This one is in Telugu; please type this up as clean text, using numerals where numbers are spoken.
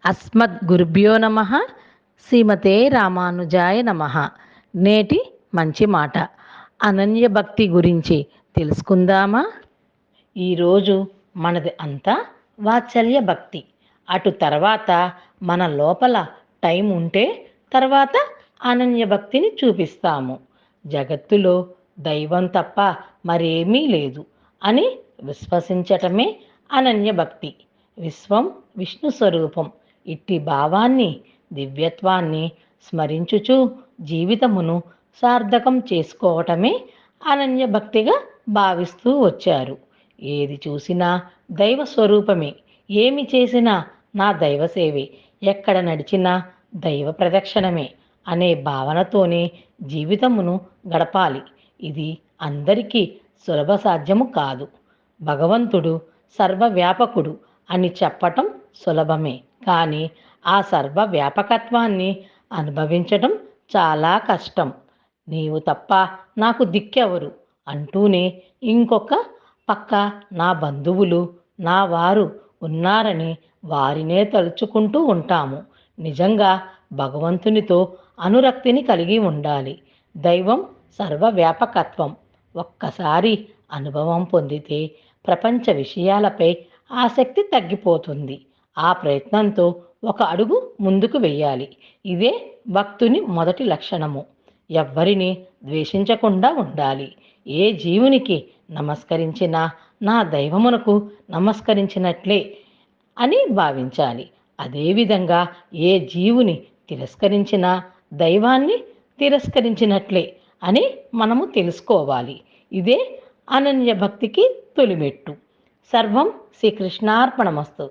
అస్మద్గురుభ్యో నమ. శ్రీమతే రామానుజాయ నమ. నేటి మంచి మాట అనన్య భక్తి గురించి తెలుసుకుందామా? ఈరోజు మనది అంతా వాత్సల్య భక్తి. అటు తర్వాత మన లోపల టైం ఉంటే తర్వాత అనన్య భక్తిని చూపిస్తాము. జగత్తులో దైవం తప్ప మరేమీ లేదు అని విశ్వసించటమే అనన్య భక్తి. విశ్వం విష్ణు స్వరూపం. ఇట్టి భావాన్ని, దివ్యత్వాన్ని స్మరించుచు జీవితమును సార్థకం చేసుకోవటమే అనన్య భక్తిగా భావిస్తూ వచ్చారు. ఏది చూసినా దైవ స్వరూపమే, ఏమి చేసినా నా దైవ సేవే, ఎక్కడ నడిచినా దైవ ప్రదక్షిణమే అనే భావనతోనే జీవితమును గడపాలి. ఇది అందరికీ సులభ సాధ్యము కాదు. భగవంతుడు సర్వవ్యాపకుడు అని చెప్పటం సులభమే, కానీ ఆ సర్వవ్యాపకత్వాన్ని అనుభవించటం చాలా కష్టం. నీవు తప్ప నాకు దిక్కెవరు అంటూనే ఇంకొక పక్క నా బంధువులు, నా వారు ఉన్నారని వారినే తలుచుకుంటూ ఉంటాము. నిజంగా భగవంతునితో అనురక్తిని కలిగి ఉండాలి. దైవం సర్వవ్యాపకత్వం ఒక్కసారి అనుభవం పొందితే ప్రపంచ విషయాలపై ఆసక్తి తగ్గిపోతుంది. ఆ ప్రయత్నంతో ఒక అడుగు ముందుకు వెయ్యాలి. ఇదే భక్తుని మొదటి లక్షణము. ఎవ్వరిని ద్వేషించకుండా ఉండాలి. ఏ జీవునికి నమస్కరించినా నా దైవమునకు నమస్కరించినట్లే అని భావించాలి. అదేవిధంగా ఏ జీవుని తిరస్కరించినా దైవాన్ని తిరస్కరించినట్లే అని మనము తెలుసుకోవాలి. ఇదే అనన్య భక్తికి తొలిమెట్టు. సర్వం శ్రీకృష్ణార్పణమస్తు.